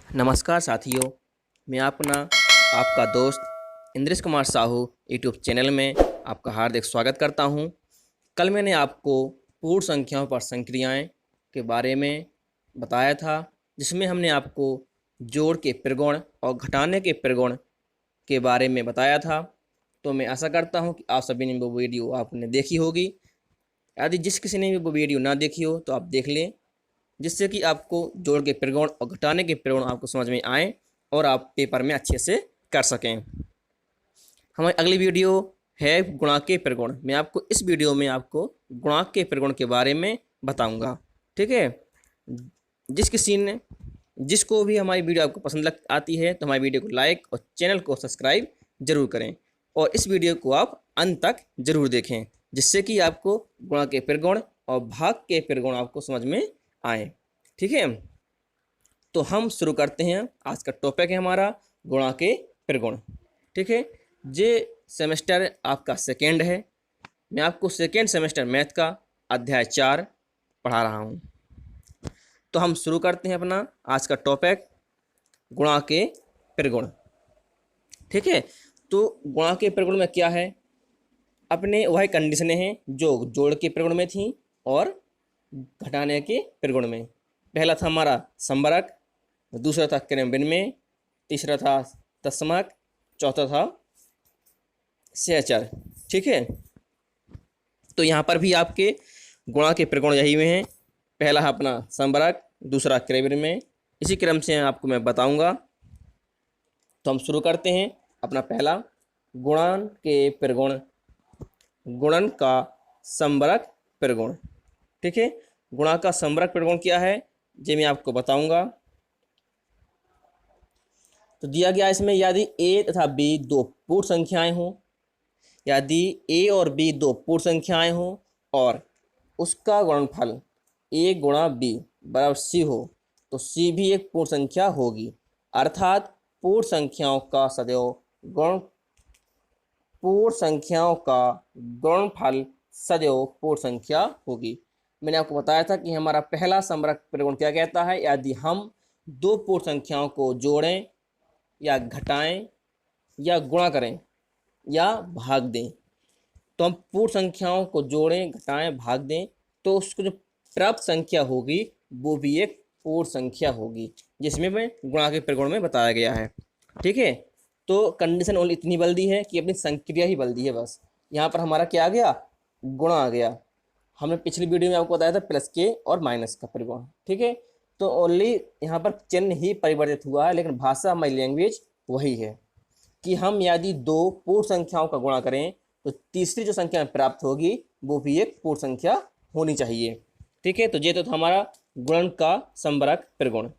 नमस्कार साथियों, मैं आपका दोस्त इंद्रेश कुमार साहू यूट्यूब चैनल में आपका हार्दिक स्वागत करता हूं। कल मैंने आपको पूर्ण संख्याओं पर संक्रियाएं के बारे में बताया था, जिसमें हमने आपको जोड़ के प्रगुण और घटाने के प्रगुण के बारे में बताया था। तो मैं आशा करता हूं कि आप सभी ने वो वीडियो आपने देखी होगी। यदि जिस किसी ने भी वो वीडियो ना देखी हो तो आप देख लें, जिससे कि आपको जोड़ के प्रगुण और घटाने के प्रगुण आपको समझ में आए और आप पेपर में अच्छे से कर सकें। हमारी अगली वीडियो है गुणांक के प्रगुण। मैं आपको इस वीडियो में आपको गुणांक के प्रगुण के बारे में बताऊंगा। ठीक है, जिसको भी हमारी वीडियो आपको पसंद आती है तो हमारी वीडियो को लाइक और चैनल को सब्सक्राइब जरूर करें और इस वीडियो को आप अंत तक जरूर देखें, जिससे कि आपको गुणांक के प्रगुण और भाग के प्रगुण आपको समझ में आए। ठीक है, तो हम शुरू करते हैं। आज का टॉपिक है हमारा गुणा के प्रगुण। ठीक है, ये सेमेस्टर आपका सेकेंड है। मैं आपको सेकेंड सेमेस्टर मैथ का अध्याय 4 पढ़ा रहा हूँ। तो हम शुरू करते हैं अपना आज का टॉपिक गुणा के प्रगुण। ठीक है, तो गुणा के प्रगुण में क्या है, अपने वही कंडीशनें हैं जो जोड़ के प्रगुण में थी और घटाने के प्रगुण में। पहला था हमारा संबरक, दूसरा था क्रम विनिमय, तीसरा था तत्समक, चौथा था सहचर। ठीक है, तो यहाँ पर भी आपके गुणा के प्रगुण यही में हैं। पहला है अपना संबरक, दूसरा क्रम विनिमय। इसी क्रम से आपको मैं बताऊंगा। तो हम शुरू करते हैं अपना पहला गुणन के प्रगुण, गुणन का संबरक प्रगुण। ठीक है, गुणा का संबरक प्रगुण क्या है ये मैं आपको बताऊंगा। तो दिया गया इसमें, यदि a तथा b दो पूर्ण संख्याएं हों, यदि a और b दो पूर्ण संख्याएं हों और उसका गुणनफल a गुणा b बराबर c हो तो c भी एक पूर्ण संख्या होगी। अर्थात पूर्ण संख्याओं का गुणनफल सदैव पूर्ण संख्या होगी। मैंने आपको बताया था कि हमारा पहला संबरक प्रगुण क्या कहता है, यदि हम दो पूर्ण संख्याओं को जोड़ें या घटाएं या गुणा करें या भाग दें, तो हम पूर्ण संख्याओं को जोड़ें, घटाएं, भाग दें तो उसको जो प्राप्त संख्या होगी वो भी एक पूर्ण संख्या होगी, जिसमें मैं गुणा के प्रगुण में बताया गया है। ठीक है, तो कंडीशन ओनली इतनी बल दी है कि अपनी संक्रिया ही बल दी है। बस यहाँ पर हमारा क्या आ गया, गुणा आ गया। हमने पिछली वीडियो में आपको बताया था प्लस के और माइनस का प्रगुण। ठीक है, तो ओनली यहाँ पर चिन्ह ही परिवर्तित हुआ है, लेकिन भाषा हमारी लैंग्वेज वही है कि हम यदि दो पूर्ण संख्याओं का गुणा करें तो तीसरी जो संख्या प्राप्त होगी वो भी एक पूर्ण संख्या होनी चाहिए। ठीक है, तो ये तो हमारा गुणन का संबरक प्रगुण।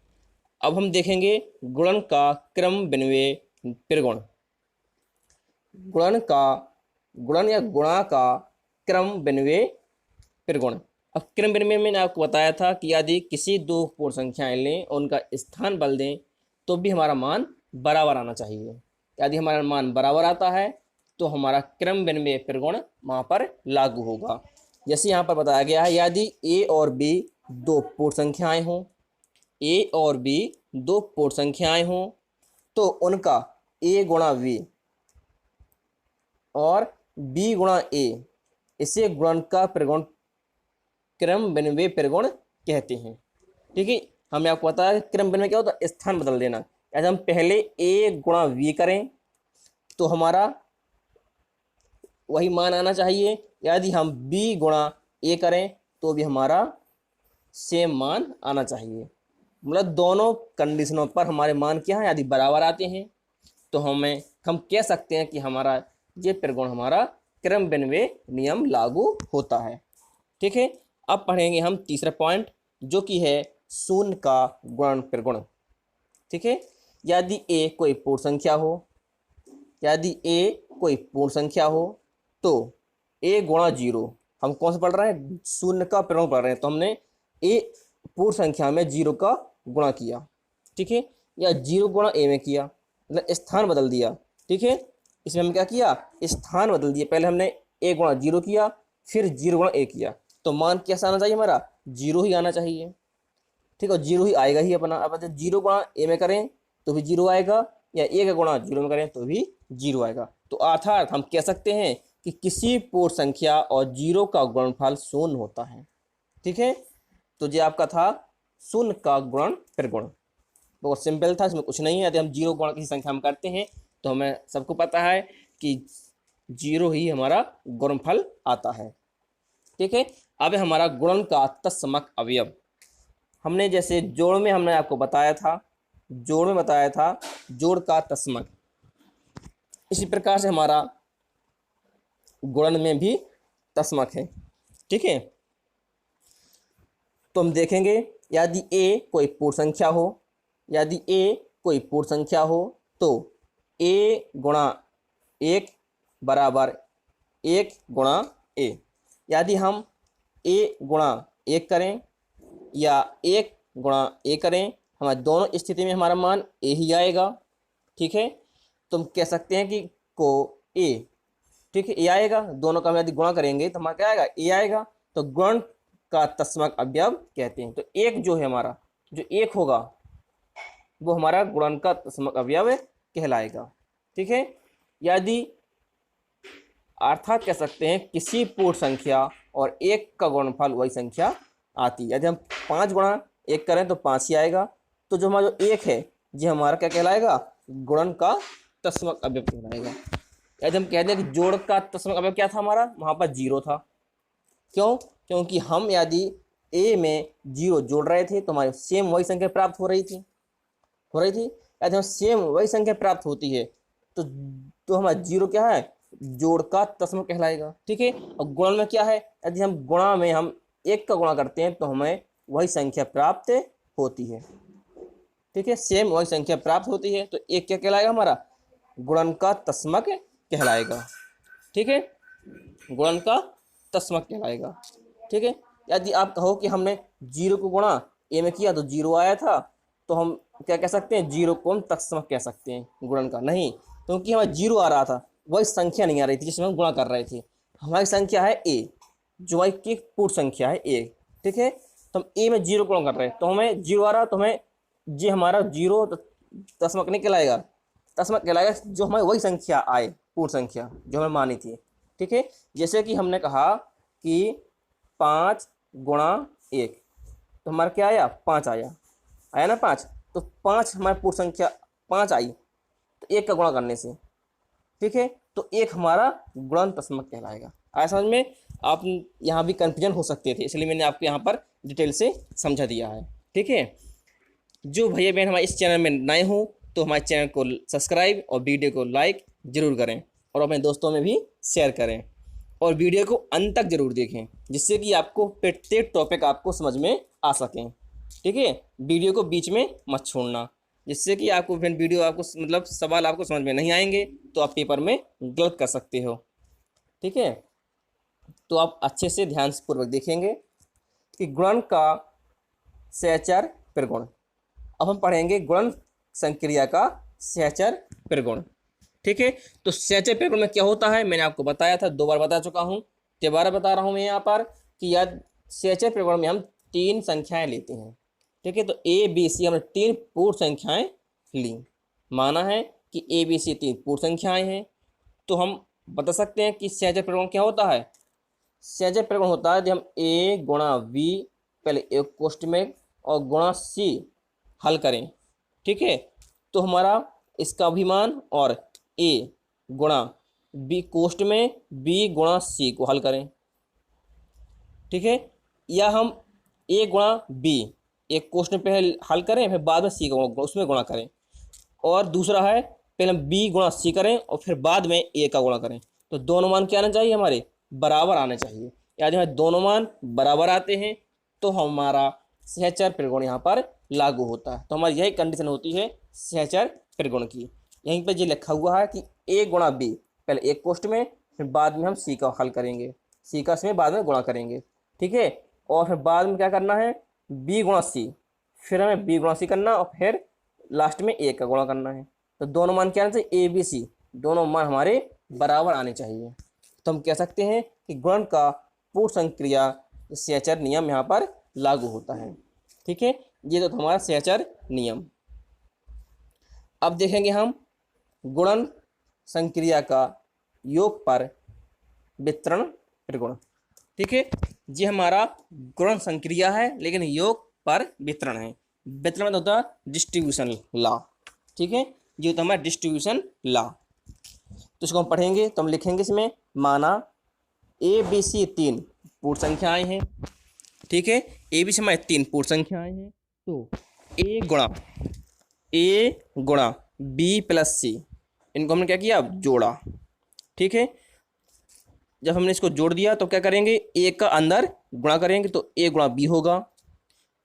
अब हम देखेंगे गुणन का क्रम विनिमय प्रगुण। गुणन या गुणा का क्रम विनिमय प्रगुण। अब क्रम विनिमय में मैंने आपको बताया था कि यदि किसी दो पूर्ण संख्याएं लें और उनका स्थान बदल दें तो भी हमारा मान बराबर आना चाहिए। यदि हमारा मान बराबर आता है तो हमारा क्रम विनिमय प्रगुण वहाँ पर लागू होगा। जैसे यहाँ पर बताया गया है, यदि a और b दो पूर्ण संख्याएं हों, a और b दो पूर्ण संख्याएं हों तो उनका a गुणा v और b गुणा a, इसे गुणन का प्रगुण क्रम विनिमय प्रगुण कहते हैं। ठीक है, हमने आपको बताया क्रम विनिमय क्या होता है, स्थान बदल देना। यदि हम पहले a गुणा v करें तो हमारा वही मान आना चाहिए, यदि हम b गुणा a करें तो भी हमारा सेम मान आना चाहिए। मतलब दोनों कंडीशनों पर हमारे मान क्या है, यदि बराबर आते हैं तो हम कह सकते हैं कि हमारा ये प्रगुण हमारा क्रम विनिमय नियम लागू होता है। ठीक है, अब पढ़ेंगे हम तीसरा पॉइंट जो कि है शून्य का गुणन प्रगुण। ठीक है, यदि a कोई पूर्ण संख्या हो, यदि a कोई पूर्ण संख्या हो तो a गुणा 0, हम कौन सा पढ़ रहे हैं, शून्य का प्रगुण पढ़ रहे हैं, तो हमने a पूर्ण संख्या में 0 का गुणा किया। ठीक है, या 0 गुणा a में किया, मतलब स्थान बदल दिया। ठीक है, इसमें हम क्या किया, स्थान बदल दिया। पहले हमने a गुणा 0 किया, फिर 0 गुणा a किया, तो मान कैसा आना चाहिए, हमारा 0 ही आना चाहिए। ठीक है, और जीरो ही आएगा ही अपना। अब जीरो गुणा ए में करें तो भी जीरो आएगा, या ए का गुणा जीरो में करें तो भी जीरो आएगा। तो अर्थात हम कह सकते हैं कि किसी पूर्ण संख्या और जीरो का गुणनफल शून्य होता है। ठीक है, तो ये आपका था शून्य का गुणन त्रिगुण। बहुत सिंपल था, इसमें कुछ नहीं है। यदि हम जीरो गुणा किसी संख्या में करते हैं तो हमें सबको पता है कि जीरो ही हमारा गुणनफल आता है। ठीक है, अब हमारा गुणन का तत्समक अवयव। हमने जैसे जोड़ में हमने आपको बताया था, जोड़ का तत्समक, इसी प्रकार से हमारा गुणन में भी तत्समक है। ठीक है, तो हम देखेंगे यदि ए कोई पूर्ण संख्या हो, तो ए गुणा एक बराबर एक गुणा ए। यदि हम ए गुणा एक करें या एक गुणा ए करें, हमारे दोनों स्थिति में हमारा मान ए ही आएगा। ठीक है, तो हम कह सकते हैं कि को ए, ठीक है, ए आएगा। दोनों का हम यदि गुणा करेंगे तो हमारा क्या आएगा, ए आएगा। तो गुणन का तत्समक अवयव कहते हैं। तो एक जो है हमारा, जो एक होगा वो हमारा गुणन का तत्समक अवयव कहलाएगा। ठीक है, यदि अर्थात कह सकते हैं किसी पूर्ण संख्या और एक का गुणनफल वही संख्या आती है। यदि हम 5 गुणा एक करें तो 5 ही आएगा। तो जो हमारा जो एक है ये हमारा क्या कहलाएगा, गुणन का तत्समक अवयव कहलाएगा। यदि हम कहते हैं कि जोड़ का तत्समक अवयव क्या था हमारा, वहाँ पर जीरो था। क्यों? क्योंकि हम यदि ए में जीरो जोड़ रहे थे तो हमारी सेम वही संख्या प्राप्त हो रही थी। यदि हम सेम वही संख्या प्राप्त होती है तो हमारा जीरो क्या है, जोड़ का तत्समक कहलाएगा। ठीक है, और गुणन में क्या है, यदि हम गुणा में हम एक का गुणा करते हैं तो हमें वही संख्या प्राप्त होती है। ठीक है, सेम वही संख्या प्राप्त होती है। तो एक क्या कहलाएगा हमारा, गुणन का तत्समक कहलाएगा। ठीक है, गुणन का तत्समक कहलाएगा। ठीक है, यदि आप कहो कि हमने जीरो को गुणा ए में किया तो जीरो आया था, तो हम क्या कह सकते हैं, जीरो को हम तत्समक कह सकते हैं, गुणन का नहीं। क्योंकि हमारा जीरो आ रहा था, वही संख्या नहीं आ रही थी जिसमें हम गुणा कर रहे थे। हमारी संख्या है ए, जो हमारी की पूर्ण संख्या है ए। ठीक है, तो हम ए में जीरो गुणा कर रहे हैं तो हमें जीरो आ रहा, तो हमें ये हमारा जीरो तत्समक नहीं कहलाएगा, तत्समक कहलाएगा जो हमारी वही संख्या आए, पूर्ण संख्या जो हमें मानी थी। ठीक है, जैसे कि हमने कहा कि 5 गुणा 1, तो हमारा क्या आया, 5 आया ना 5। तो 5 हमारी पूर्ण संख्या 5 आई, तो 1 का गुणा करने से, ठीक है, तो 1 हमारा गुणन तत्समक कहलाएगा। आया समझ में? आप यहाँ भी कन्फ्यूजन हो सकते थे, इसलिए मैंने आपको यहाँ पर डिटेल से समझा दिया है। ठीक है, जो भैया बहन हमारे इस चैनल में नए हों तो हमारे चैनल को सब्सक्राइब और वीडियो को लाइक जरूर करें और अपने दोस्तों में भी शेयर करें, और वीडियो को अंत तक जरूर देखें जिससे कि आपको प्रत्येक टॉपिक आपको समझ में आ सकें। ठीक है, वीडियो को बीच में मत छोड़ना, जिससे कि आपको फिर वीडियो आपको मतलब सवाल आपको समझ में नहीं आएंगे तो आप पेपर में गलत कर सकते हो। ठीक है, तो आप अच्छे से ध्यान पूर्वक देखेंगे कि गुणन का सहचर प्रगुण। अब हम पढ़ेंगे गुणन संक्रिया का सहचर प्रगुण। ठीक है, तो सहचर प्रगुण में क्या होता है मैंने आपको बताया था, 2 बार बता चुका हूँ, दोबारा बता रहा हूँ मैं यहाँ पर कि यदि सहचर प्रगुण में हम 3 संख्याएं लेते हैं। ठीक है, तो ए बी सी हमने 3 पूर्ण संख्याएं ली, माना है कि ए बी सी 3 पूर्ण संख्याएं हैं, तो हम बता सकते हैं कि सहचर प्रगुण क्या होता है। सहचर प्रगुण होता है जब हम ए गुणा बी पहले एक कोष्ठ में और गुणा सी हल करें। ठीक है, तो हमारा इसका अभिमान और ए गुणा बी कोष्ठ में बी गुणा सी को हल करें। ठीक है, या हम ए गुणा बी एक कोष्ठ में पहले हल करें, फिर बाद में सी का उसमें गुणा करें, और दूसरा है पहले हम बी गुणा सी करें और फिर बाद में ए का गुणा करें। तो दोनों मान क्या आना चाहिए, हमारे बराबर आने चाहिए। यदि हमारे दोनों मान बराबर आते हैं तो हमारा सहचर प्रगुण यहाँ पर लागू होता है। तो हमारी यही कंडीशन होती है सहचर प्रगुण की। यहीं पर ये लिखा हुआ है कि ए गुणा बी पहले एक कोष्ठ में, फिर बाद में हम सी का हल करेंगे, सी का इसमें बाद में गुणा करेंगे। ठीक है, और फिर बाद में क्या करना है, बी गुणा सी, फिर हमें बी गुणा सी करना और फिर लास्ट में ए का गुणा करना है। तो दोनों मान क्या आना चाहिए, ए बी सी दोनों मान हमारे बराबर आने चाहिए। तो हम कह सकते हैं कि गुणन का पूर्ण संक्रिया सहचर नियम यहाँ पर लागू होता है। ठीक है, ये तो था हमारा सहचर नियम। अब देखेंगे हम गुणन संक्रिया का योग पर वितरण त्रिगुण। ठीक है, ये हमारा गुणन संक्रिया है लेकिन योग पर वितरण है। वितरण मतलब होता है डिस्ट्रीब्यूशन लॉ। ठीक है, ये होता है हमारा डिस्ट्रीब्यूशन लॉ। तो इसको हम पढ़ेंगे तो हम लिखेंगे इसमें, माना ए बी सी तीन पूर्ण संख्याएं हैं। ठीक है, ए बी सी हमारे तीन पूर्ण संख्याएं हैं। तो ए गुणा बी प्लस सी, इनको हमने क्या किया, जोड़ा। ठीक है, जब हमने इसको जोड़ दिया तो क्या करेंगे, ए का अंदर गुणा करेंगे तो ए गुणा बी होगा,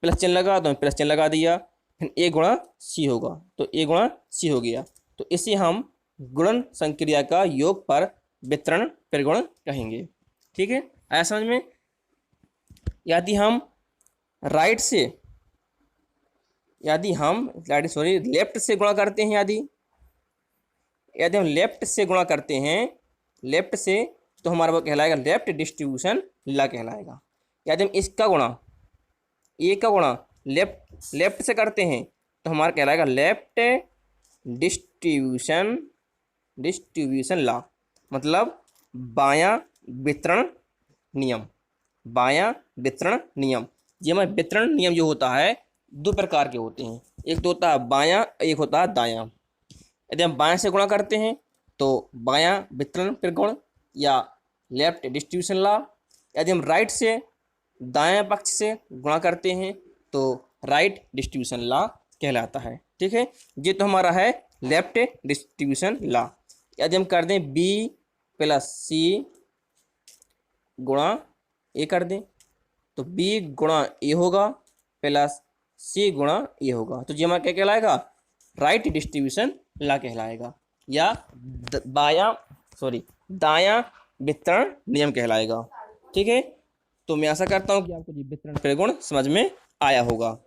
प्लस चिन्ह लगा तो प्लस चिन्ह लगा दिया, फिर ए गुणा सी होगा तो ए गुणा सी हो गया। तो इसे हम गुणन संक्रिया का योग पर वितरण त्रिगुण कहेंगे। ठीक है, आया समझ में। यदि हम लेफ्ट से गुणा करते हैं, यदि हम लेफ्ट से गुणा करते हैं, लेफ्ट से, तो हमारा वो कहलाएगा लेफ्ट डिस्ट्रीब्यूशन ला कहलाएगा। यदि हम इसका गुणा, ए का गुणा लेफ्ट से करते हैं तो हमारा कहलाएगा लेफ्ट डिस्ट्रीब्यूशन ला, मतलब बायां वितरण नियम। बायां वितरण नियम, ये हमारे वितरण नियम जो होता है दो प्रकार के होते हैं, एक तो होता है बायां, एक होता है दायां। यदि हम बायां से गुणा करते हैं तो बायां वितरण त्रिगुण या लेफ्ट डिस्ट्रीब्यूशन लॉ। यदि हम राइट से, दायां पक्ष से गुणा करते हैं तो राइट डिस्ट्रीब्यूशन लॉ कहलाता है। ठीक है, ये तो हमारा है लेफ्ट डिस्ट्रीब्यूशन लॉ। यदि हम कर दें बी प्लस सी गुणा ए कर दें तो बी गुणा ए होगा प्लस सी गुणा ए होगा, तो ये हमारा क्या कहलाएगा, राइट डिस्ट्रीब्यूशन लॉ कहलाएगा या दायां वितरण नियम कहलाएगा। ठीक है, तो मैं आशा करता हूं कि आपको ये वितरण त्रिगुण समझ में आया होगा।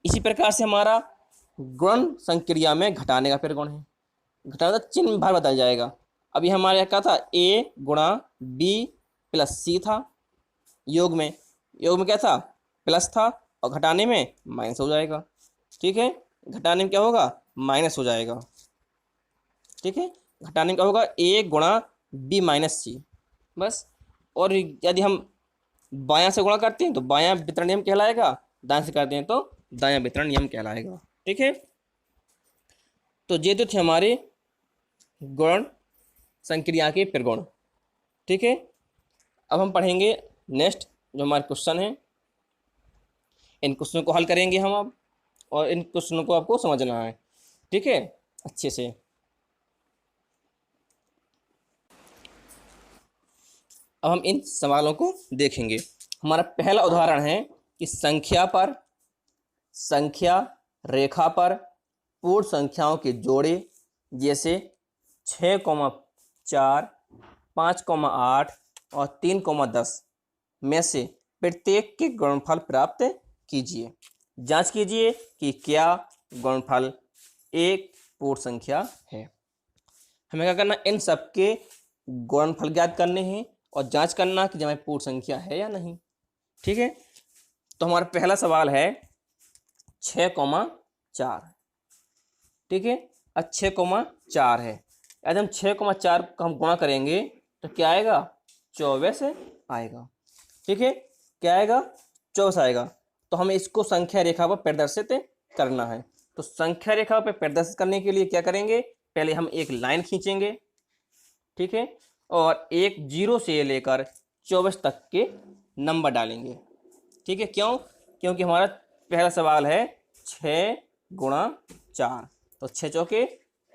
इसी प्रकार से हमारा गुणन संक्रिया में घटाने का त्रिगुण है। घटाने का चिन्ह बाहर बदल जाएगा। अभी हमारे यहाँ क्या था, ए गुणा बी प्लस सी था, योग में क्या था, प्लस था, और घटाने में माइनस हो जाएगा। ठीक है, घटाने में क्या होगा, माइनस हो जाएगा। ठीक है, घटाने में क्या होगा, ए गुणा बी माइनस सी, बस। और यदि हम बायां से गुणा करते हैं तो बायां वितरण नियम कहलाएगा, दाएं से करते हैं तो दायां वितरण नियम कहलाएगा। ठीक है, तो ये तो थे हमारे गुणन संक्रिया के त्रिगुण। ठीक है, अब हम पढ़ेंगे नेक्स्ट जो हमारे क्वेश्चन है, इन क्वेश्चनों को हल करेंगे हम अब, और इन क्वेश्चनों को आपको समझना है। ठीक है, अच्छे से। अब हम इन सवालों को देखेंगे। हमारा पहला उदाहरण है कि संख्या रेखा पर पूर्ण संख्याओं के जोड़े जैसे 6,4, 5,8 और 3,10 में से प्रत्येक के गुणनफल प्राप्त कीजिए। जांच कीजिए कि क्या गुणनफल एक पूर्ण संख्या है। हमें क्या करना, इन सब के गुणनफल ज्ञात करने हैं और जांच करना कि हमारी पूर्ण संख्या है या नहीं। ठीक है, तो हमारा पहला सवाल है 6,4। ठीक है, अब 6,4 है। यदि हम 6,4 का हम गुणा करेंगे तो क्या आएगा, 24 आएगा। ठीक है, क्या आएगा, 24 आएगा। तो हमें इसको संख्या रेखा पर प्रदर्शित करना है। तो संख्या रेखा पर प्रदर्शित करने के लिए क्या करेंगे, पहले हम एक लाइन खींचेंगे। ठीक है, और एक 0 से लेकर 24 तक के नंबर डालेंगे। ठीक है, क्योंकि हमारा पहला सवाल है 6 गुणा 4, तो 6 चौके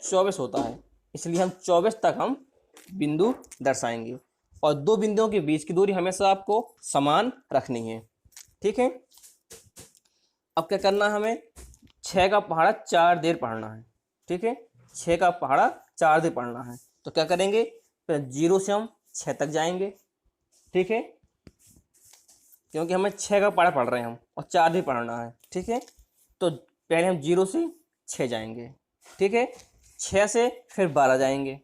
24 होता है, इसलिए हम 24 तक हम बिंदु दर्शाएंगे, और दो बिंदुओं के बीच की दूरी हमेशा आपको समान रखनी है। ठीक है, अब क्या करना है, हमें 6 का पहाड़ा 4 देर पढ़ना है। ठीक है, 6 का पहाड़ा 4 देर पढ़ना है, तो क्या करेंगे, तो 0 से हम 6 तक जाएंगे। ठीक है, क्योंकि हमें 6 का पहाड़ा पढ़ रहे हैं हम और 4 देर पढ़ना है। ठीक है, तो पहले हम 0 से 6 जाएंगे। ठीक है, 6 से फिर 12 जाएंगे।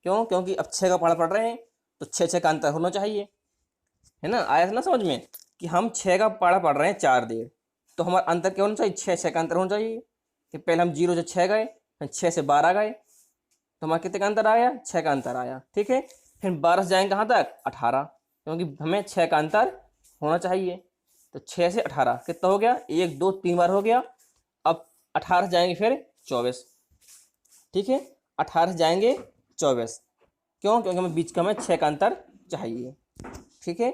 क्योंकि अब 6 का पहाड़ा पढ़ रहे हैं तो 6 का अंतर होना चाहिए, है ना। आया था ना समझ में कि हम 6 का पहाड़ा पढ़ रहे हैं 4 देर, तो हमारा अंतर क्या होना चाहिए, 6 6 का अंतर होना चाहिए। कि पहले हम 0 से 6 गए, फिर 6 से 12 गए, तो हमारा कितने का अंतर आया, 6 का अंतर आया। ठीक है, फिर 12 से जाएंगे कहाँ तक, 18, क्योंकि हमें 6 का अंतर होना चाहिए। तो 6 से 18 कितना हो गया, 1 2 3 बार हो गया। अब 18 से जाएंगे फिर 24। ठीक है, 18 से जाएंगे 24, क्यों, क्योंकि हमें बीच का हमें 6 का अंतर चाहिए। ठीक है,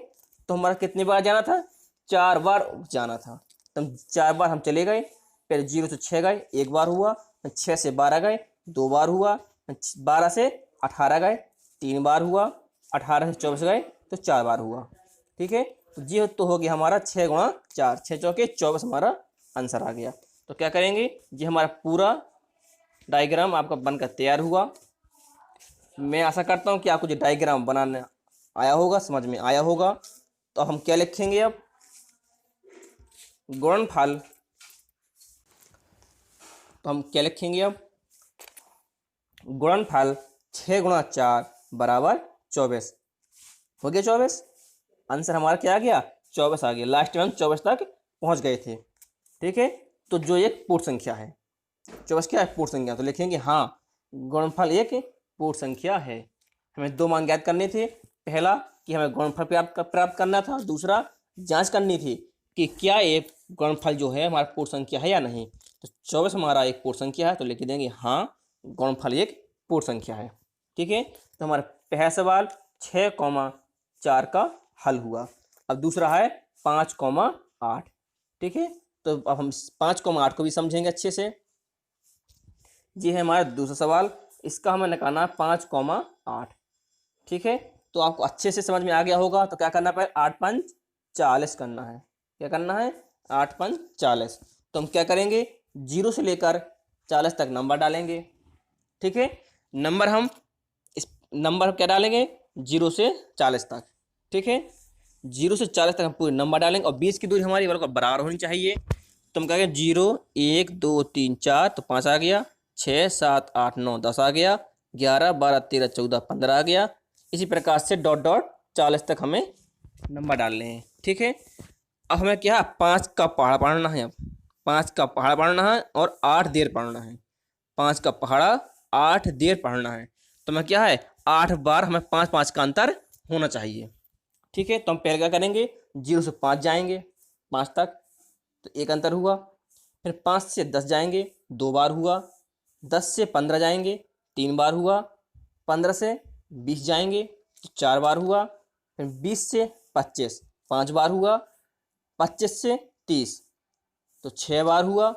तो हमारा कितनी बार जाना था, 4 बार जाना था। तो 4 बार हम चले गए, पहले 0 से 6 गए 1 बार हुआ, 6 से 12 गए 2 बार हुआ, 12 से 18 गए 3 बार हुआ, 18 से 24 गए तो 4 बार हुआ। ठीक है, तो ये तो हो गया हमारा 6 गुणा 4, 6 चौके 24 हमारा आंसर आ गया। तो क्या करेंगे, ये हमारा पूरा डायग्राम आपका बनकर तैयार हुआ। मैं आशा करता हूँ कि आपको जो डायग्राम बनाना आया होगा, समझ में आया होगा। तो हम क्या लिखेंगे अब, गुणनफल। तो हम क्या लिखेंगे अब, गुणनफल 6 गुणा 4 बराबर 24। हो गया 24, आंसर हमारा क्या आ गया, 24 आ गया। लास्ट में हम 24 तक पहुंच गए थे। ठीक है, तो जो एक पूर्ण संख्या है, 24 क्या है, पूर्ण संख्या, तो लिखेंगे हाँ गुणनफल एक पूर्ण संख्या है। हमें 2 मान ज्ञात करने थे, पहला कि हमें गुणनफल प्राप्त करना था, दूसरा जांच करनी थी कि क्या ये गुणनफल जो है हमारा पूर्ण संख्या है या नहीं। तो 24 हमारा एक पूर्ण संख्या है, तो लिख देंगे हाँ गुणनफल एक पूर्ण संख्या है। ठीक है, तो हमारा पहला सवाल 6,4 का हल हुआ। अब दूसरा है 5,8। ठीक है, तो अब हम 5,8 को भी समझेंगे अच्छे से। ये है हमारा दूसरा सवाल, इसका हमें निकालना है 5,8। ठीक है, तो आपको अच्छे से समझ में आ गया होगा। तो क्या करना है, 8 5 40 करना है। क्या करना है, 8 5 40। तो हम क्या करेंगे, 0 से लेकर 40 तक नंबर डालेंगे। ठीक है, नंबर हम इस नंबर क्या डालेंगे, 0 से 40 तक। ठीक है, 0 से 40 तक हम पूरे नंबर डालेंगे और बीच की दूरी हमारी बराबर होनी चाहिए। तो हम क्या कहेंगे, 0 1 2 3 4, तो 5 आ गया, 6 7 8 9 10 आ गया, 11 12 13 14 15 आ गया। इसी प्रकार से डॉट डॉट 40 तक हमें नंबर डालने हैं। ठीक है, अब हमें क्या, 5 का पहाड़ा पढ़ना है। अब 5 का पहाड़ा पढ़ना है और 8 देर पढ़ना है। 5 का पहाड़ा 8 देर पढ़ना है, तो हमें क्या है, 8 बार हमें 5 5 का अंतर होना चाहिए। ठीक है, तो हम पहले क्या करेंगे, 0 से 5 जाएंगे 5 तक, तो एक अंतर हुआ। फिर 5 से 10 जाएंगे 2 बार हुआ, 10 से 15 जाएंगे 3 बार हुआ, 15 से 20 जाएंगे तो 4 बार हुआ, फिर 20 से 25 5 बार हुआ, 25 से 30 तो 6 बार हुआ,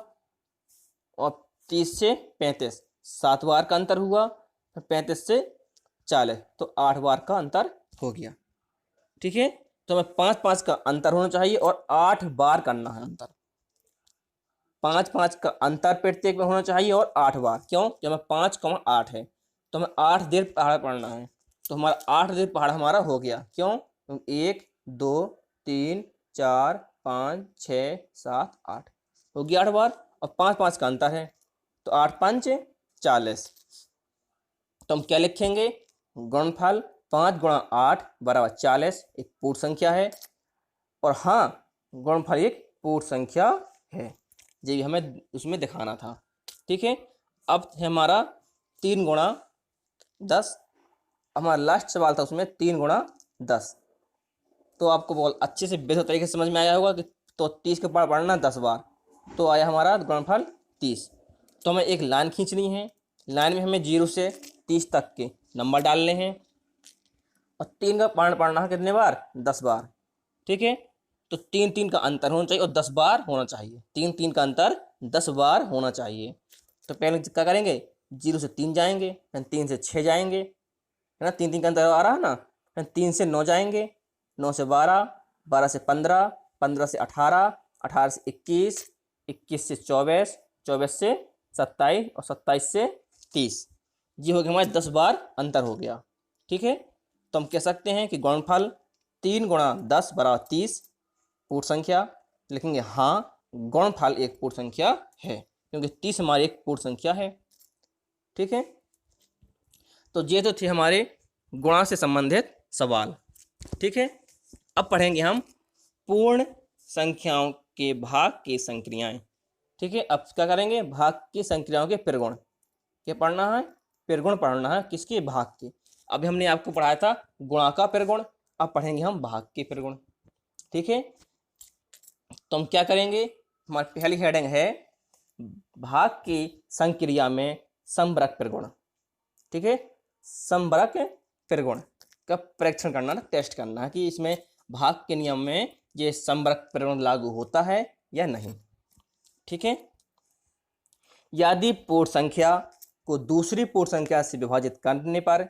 और 30 से 35 7 बार का अंतर हुआ, फिर 35 से 40 तो 8 बार का अंतर हो गया। ठीक है, तो हमें 5 5 का अंतर होना चाहिए और 8 बार करना है अंतर। 5 5 का अंतर प्रत्येक में होना चाहिए और 8 बार, क्यों, कि हमें 5,8 है, तो हमें 8 देर पहाड़ा पढ़ना है। तो हमारा 8 देर पहाड़ा हमारा हो गया, क्यों, 1 2 3 4 5 6 7 8 हो गया 8 बार, और 5 5 का अंतर है, तो 8 5 40। तो हम क्या लिखेंगे, गुणनफल 5 गुणा 8 बराबर 40 एक पूर्ण संख्या है। और हाँ गुणनफल एक पूर्ण संख्या है, ये हमें उसमें दिखाना था। ठीक है, अब है हमारा 3 गुणा 10। हमारा लास्ट सवाल था उसमें 3 गुणा 10। तो आपको बहुत अच्छे से बेहतर तरीके से समझ में आया होगा कि तो 30 के पार पढ़ना 10 बार, तो आया हमारा गुणनफल 30। तो हमें एक लाइन खींचनी है, लाइन में हमें 0 से 30 तक के नंबर डालने हैं और 3 का पारण पढ़ना है कितने बार, 10 बार। ठीक है, तो 3 3 का अंतर होना चाहिए और 10 बार होना चाहिए। 3 3 का अंतर 10 बार होना चाहिए। तो पहले क्या करेंगे, 0 से 3 जाएंगे, फिर 3 से 6 जाएंगे, है ना, 3 3 का अंतर आ रहा है ना, फिर 3 से 9 जाएंगे, 9 से 12, 12 से 15, 15 से 18, 18 से 21, 21 से 24, 24 से 27 और 27 से 30। ये हो गया हमारे 10 बार अंतर हो गया। ठीक है, तो हम कह सकते हैं कि गुणनफल 3 गुणा 10 बराबर 30 पूर्ण संख्या। लिखेंगे हाँ गुणनफल एक पूर्ण संख्या है, क्योंकि 30 हमारी एक पूर्ण संख्या है। ठीक है, तो ये तो थे हमारे गुणा से संबंधित सवाल। ठीक है, अब पढ़ेंगे हम पूर्ण संख्याओं के भाग की संक्रियाएं। ठीक है, अब क्या करेंगे, भाग की संक्रियाओं के प्रगुण। क्या पढ़ना है, प्रगुण पढ़ना है, किसके, भाग के। अभी हमने आपको पढ़ाया था गुणा का प्रगुण, अब पढ़ेंगे हम भाग के प्रगुण। ठीक है, तो हम क्या करेंगे, हमारी पहली हेडिंग है भाग की संक्रिया में समवरक प्रगुण। ठीक है, समवरक प्रगुण का परीक्षण करना है, टेस्ट करना है कि इसमें भाग के नियम में ये समवरक प्रगुण लागू होता है या नहीं। ठीक है, यदि पूर्ण संख्या को दूसरी पूर्ण संख्या से विभाजित करने पर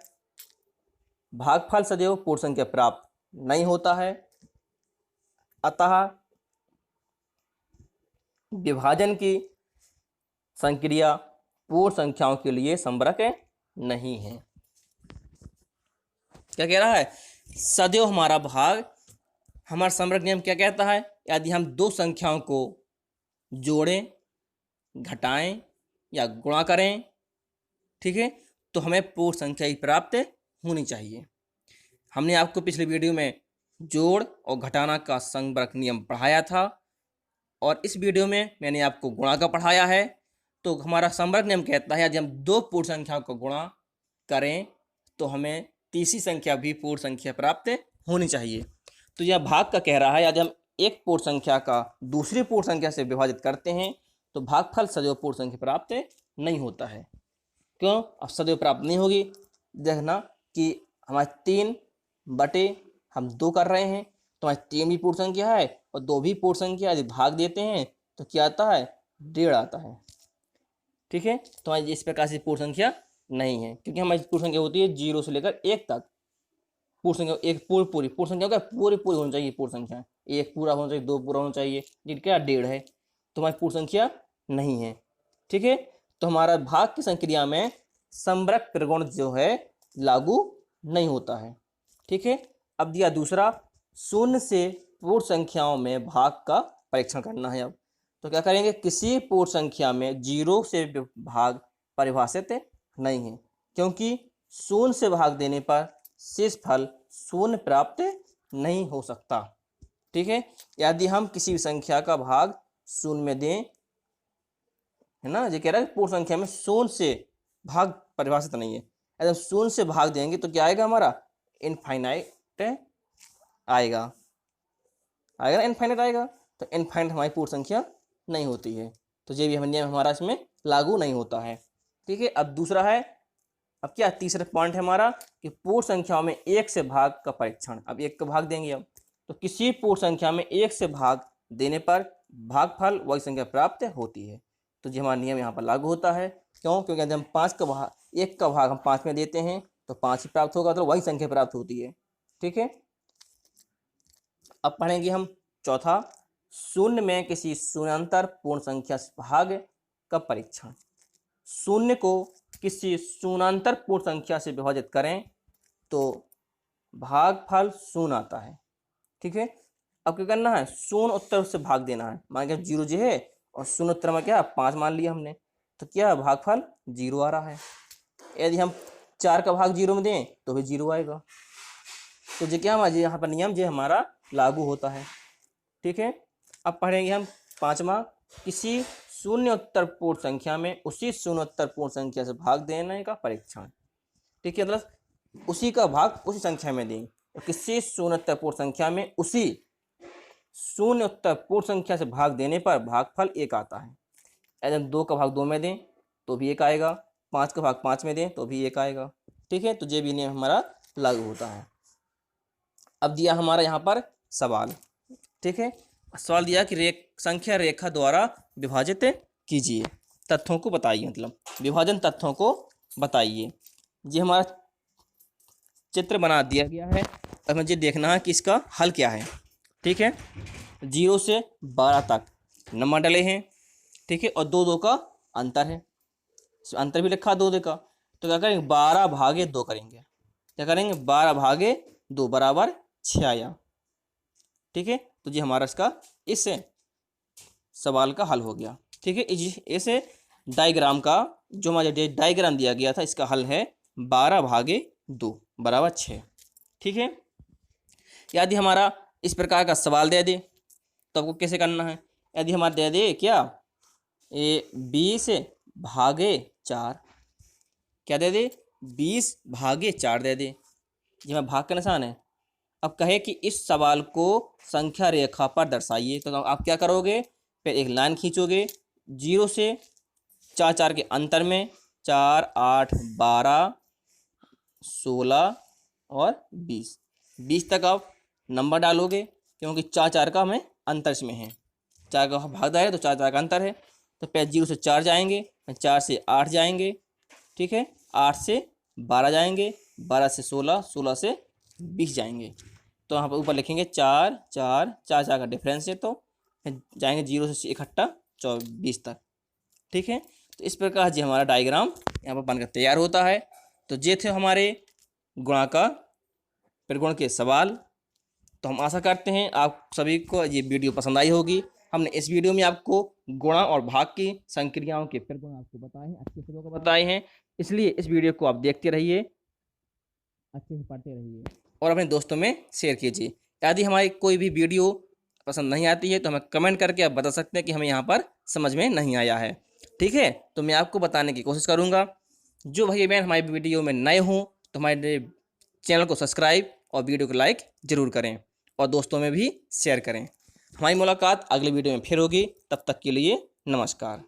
भागफल सदैव पूर्ण संख्या प्राप्त नहीं होता है, अतः विभाजन की संक्रिया पूर्ण संख्याओं के लिए समवरक नहीं है। क्या कह रहा है, सदैव हमारा भाग, हमारा समवरक नियम क्या कहता है, यदि हम दो संख्याओं को जोड़ें, घटाएं या गुणा करें, ठीक है, तो हमें पूर्ण संख्या ही प्राप्त होनी चाहिए। हमने आपको पिछले वीडियो में जोड़ और घटाना का समवरक नियम पढ़ाया था, और इस वीडियो में मैंने आपको गुणा का पढ़ाया है। तो हमारा समवरक नियम कहता है यदि हम दो पूर्ण संख्याओं को गुणा करें तो हमें तीसरी संख्या भी पूर्ण संख्या प्राप्त होनी चाहिए। तो यह भाग का कह रहा है यदि हम एक पूर्ण संख्या का दूसरी पूर्ण संख्या से विभाजित करते हैं तो भागफल सदैव पूर्ण संख्या प्राप्त नहीं होता है। क्यों, अब सदैव प्राप्त नहीं होगी, देखना कि हमारे 3/, हम 2 कर रहे हैं तो हमारे 3 भी पूर्ण संख्या है और 2 भी पूर्ण संख्या, यदि भाग देते हैं तो क्या आता है, 1.5 आता है। ठीक है, तो हमारी इस प्रकार से पूर्ण संख्या नहीं है, क्योंकि हमारी पूर्ण संख्या होती है 0 से लेकर 1 तक। पूर्ण संख्या एक पूरी पूर्ण संख्या का पूरी होनी चाहिए, पूर्ण संख्या 1 पूरा होना चाहिए, 2 पूरा होना चाहिए, जिनका क्या 1.5 है, तो हमारी पूर्ण संख्या नहीं है। ठीक है, तो हमारा भाग की संक्रिया में समवरक प्रगुण जो है लागू नहीं होता है। ठीक है, अब दिया दूसरा, शून्य से पूर्ण संख्याओं में भाग का परीक्षण करना है। अब तो क्या करेंगे, किसी पूर्ण संख्या में 0 से भाग परिभाषित नहीं है, क्योंकि शून्य से भाग देने पर शेष फल शून्य प्राप्त नहीं हो सकता। ठीक है, यदि हम किसी भी संख्या का भाग शून्य में दें, है ना, ये कह रहा है पूर्ण संख्या में शून्य से भाग परिभाषित नहीं है, यदि हम शून्य से भाग देंगे तो क्या आएगा, हमारा इनफाइनाइट आएगा ना, इनफाइनाइट आएगा, तो इनफाइनाइट हमारी पूर्ण संख्या नहीं होती है, तो ये भी हम नियम हमारा इसमें लागू नहीं होता है। ठीक है, अब दूसरा है, अब क्या तीसरा पॉइंट है हमारा कि पूर्ण संख्याओं में 1 से भाग का परीक्षण। अब 1 का भाग देंगे, अब तो किसी पूर्ण संख्या में 1 से भाग देने पर भागफल वही संख्या प्राप्त होती है, तो ये हमारा नियम यहाँ पर लागू होता है। क्यों, क्योंकि यदि हम 1 का भाग हम 5 में देते हैं तो 5 ही प्राप्त होगा, तो वही संख्या प्राप्त होती है। ठीक है, अब पढ़ेंगे हम चौथा, शून्य में किसी शून्यान्तर पूर्ण संख्या से भाग का परीक्षण। शून्य को किसी शून्यान्तर पूर्ण संख्या से विभाजित करें तो भागफल शून्य आता है। ठीक है, अब क्या करना है, शून्य उत्तर से भाग देना है। मान के 0 जो है और शून्य उत्तर में क्या 5 मान लिया हमने, तो क्या भागफल 0 आ रहा है। यदि हम 4 का भाग 0 में दें तो भी 0 आएगा, तो जो क्या हमारा यहाँ पर नियम जो हमारा लागू होता है। ठीक है, अब पढ़ेंगे हम पांचवा, किसी शून्योत्तर पूर्ण संख्या में उसी शून्योत्तर पूर्ण संख्या से भाग देने का परीक्षण। ठीक है, मतलब उसी का भाग उसी संख्या में दें, और किसी शून्योत्तर पूर्ण संख्या में उसी शून्योत्तर पूर्ण संख्या से भाग देने पर भागफल 1 आता है। यदि हम 2 का भाग 2 में दें तो भी 1 आएगा, 5 का भाग 5 में दें तो भी 1 आएगा। ठीक है, तो ये भी नियम हमारा लागू होता है। अब दिया हमारा यहाँ पर सवाल। ठीक है, सवाल दिया कि संख्या रेखा द्वारा विभाजित कीजिए, तथ्यों को बताइए, मतलब विभाजन तथ्यों को बताइए। ये हमारा चित्र बना दिया गया है, अब मुझे देखना है कि इसका हल क्या है। ठीक है, 0 से 12 तक नंबर डले हैं। ठीक है, और 2 का अंतर है, अंतर भी लिखा 2 का, तो क्या करेंगे 12 भागे 2 करेंगे। क्या करेंगे 12 भागे 2 बराबर 6 आया। ठीक है, तो ये हमारा इसका इस सवाल का हल हो गया। ठीक है, इस डायग्राम का जो हमारा डायग्राम दिया गया था इसका हल है 12 भागे 2 बराबर 6। ठीक है, यदि हमारा इस प्रकार का सवाल दे दे तो आपको कैसे करना है, यदि हमारे दे दे क्या 20/4, क्या दे दे 20/4 दे दे, जी मैं भाग का निशान है। अब कहे कि इस सवाल को संख्या रेखा पर दर्शाइए, तो आप क्या करोगे, फिर एक लाइन खींचोगे 0 से 4 के अंतर में, 4, 8, 12, 16 और 20 तक आप नंबर डालोगे, क्योंकि 4 का हमें अंतर इसमें है, 4 का भागदा है तो 4 का अंतर है। तो पहले 0 से 4 जाएंगे, 4 से 8 जाएंगे, ठीक है, 8 से 12 जाएंगे, 12 से 16, 16 से 20 जाएंगे। तो यहाँ पर ऊपर लिखेंगे 4, 4, 4 का डिफरेंस है, तो फिर जाएंगे 0 से इकट्ठा 20 तक, ठीक है। तो इस प्रकार जी हमारा डायग्राम यहाँ पर बनकर तैयार होता है। तो ये थे हमारे गुणा का परिगुण के सवाल। तो हम आशा करते हैं आप सभी को ये वीडियो पसंद आई होगी। हमने इस वीडियो में आपको गुणा और भाग की संक्रियाओं के परिगुण आपको बताए हैं, अच्छे से लोग बताए हैं, इसलिए इस वीडियो को आप देखते रहिए, अच्छे से पढ़ते रहिए और अपने दोस्तों में शेयर कीजिए। यदि हमारी कोई भी वीडियो पसंद नहीं आती है तो हमें कमेंट करके आप बता सकते हैं कि हमें यहाँ पर समझ में नहीं आया है, ठीक है। तो मैं आपको बताने की कोशिश करूँगा। जो भाई बहन हमारी वीडियो में नए हों तो हमारे चैनल को सब्सक्राइब और वीडियो को लाइक ज़रूर करें और दोस्तों में भी शेयर करें। हमारी मुलाकात अगले वीडियो में फिर होगी, तब तक के लिए नमस्कार।